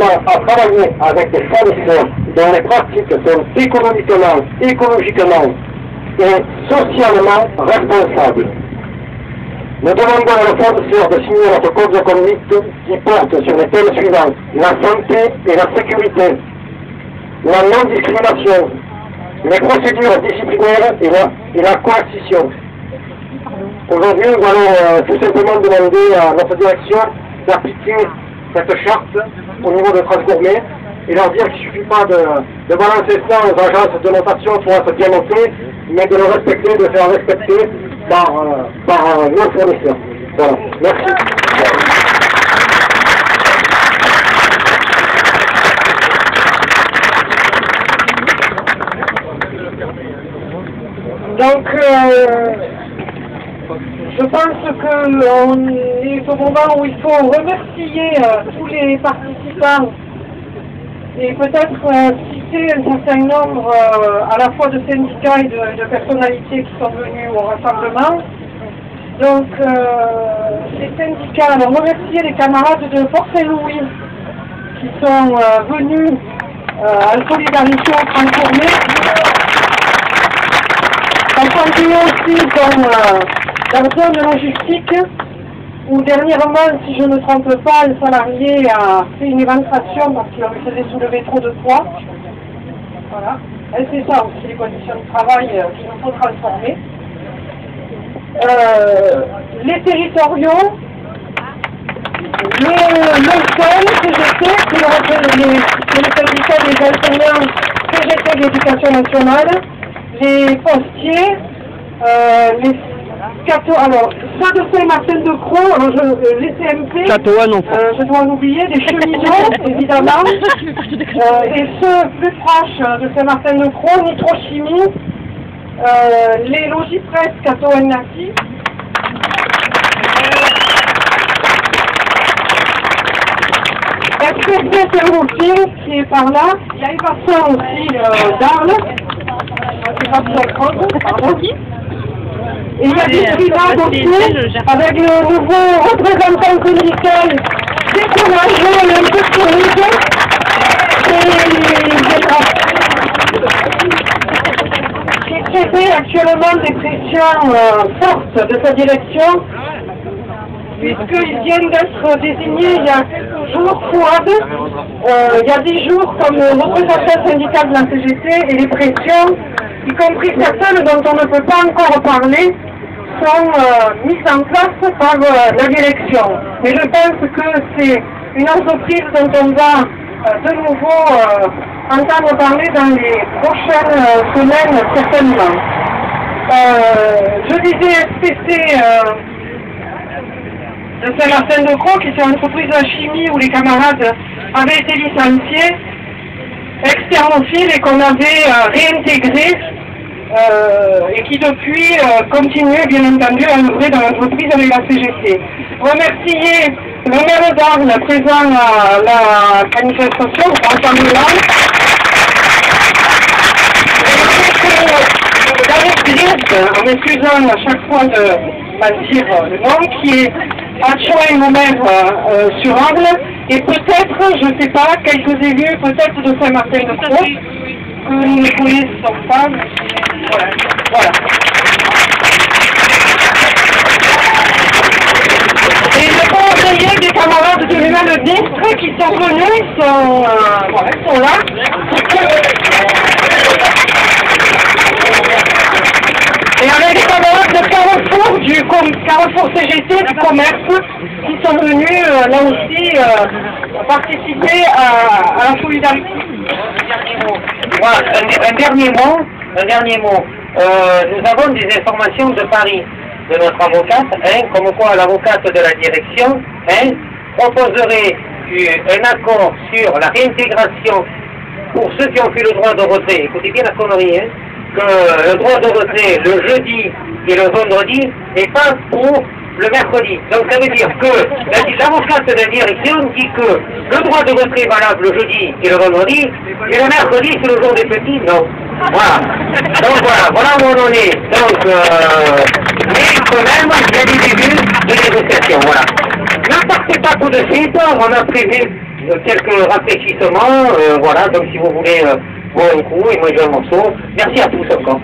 avons à travailler avec des fournisseurs dont les pratiques sont écologiquement et socialement responsables. Nous demandons à nos fournisseurs de signer notre code de conduite qui porte sur les thèmes suivants: la santé et la sécurité, la non-discrimination, les procédures disciplinaires et la coercition. Aujourd'hui, nous allons tout simplement demander à notre direction d'appliquer cette charte au niveau de Transgourmet et leur dire qu'il ne suffit pas de balancer ça aux agences de notation pour être bien noté, mais de le respecter, de faire respecter par nos fournisseurs. Voilà, merci. Donc, je pense qu'on est au moment où il faut remercier tous les participants et peut-être citer un certain nombre à la fois de syndicats et de personnalités qui sont venus au rassemblement. Donc, les syndicats, alors remercier les camarades de Port Saint-Louis qui sont venus en solidarité au Transgourmet. On continue aussi dans la zone logistique, où dernièrement, si je ne me trompe pas, un salarié a fait une évacuation parce qu'il lui faisait soulever trop de poids. Voilà. Et c'est ça aussi les conditions de travail qu'il nous faut transformer. Les territoriaux, le seul CGT, qui est le syndicat des enseignants CGT de l'éducation nationale, les postiers, les alors, ça de Saint-Martin-de-Croix, les CMP, je dois en oublier, les cheminots, évidemment, et ceux plus proches de Saint-Martin-de-Croix, Nitrochimie, les Logipress Cato-Naki, SPC Saint-Roufine, qui est par là, il y a Évasion aussi d'Arles, pardon. Et il y a des brigades aussi, avec le nouveau représentant syndical découragé et un peu timide. Qui fait actuellement des pressions fortes de sa direction, puisqu'ils viennent d'être désignés il y a quelques jours, il y a 10 jours, comme représentant syndical de la CGT, et les pressions, y compris certaines dont on ne peut pas encore parler, sont mises en place par la direction. Mais je pense que c'est une entreprise dont on va de nouveau entendre parler dans les prochaines semaines, certainement. Je disais SPC de Saint-Martin-de-Croix, qui est une entreprise de chimie où les camarades avaient été licenciés, externophiles, et qu'on avait réintégrés, et qui depuis continue bien entendu à œuvrer dans l'entreprise avec la CGT. Remercier le maire d'Arles présent à la manifestation, François Milan, en m'excusant à chaque fois de mal dire le nom, qui est adjoint au maire sur Arles, et peut-être, je ne sais pas, quelques élus peut-être de Saint-Martin-de-Croix, que nous ne connaissons pas. Voilà. Et le conseiller des camarades de l'UMA Distre qui sont venus, sont là. Et avec les camarades de Carrefour, Carrefour CGT, du commerce, qui sont venus là aussi participer à la solidarité. Voilà, un dernier mot. Nous avons des informations de Paris, de notre avocate, comme quoi l'avocate de la direction proposerait un accord sur la réintégration pour ceux qui ont fait le droit de retrait. Écoutez bien la connerie, que le droit de retrait le jeudi et le vendredi et pas pour le mercredi. Donc ça veut dire que l'avocate de la direction dit que le droit de retrait est valable le jeudi et le vendredi, et le mercredi c'est le jour des petits, non. Voilà. Donc voilà où on en est. Donc, mais quand même, il y a des débuts de négociation, voilà. Ne partez pas tout de suite, on a prévu quelques rafraîchissements, voilà, donc si vous voulez boire un coup et manger un morceau, merci à tous encore.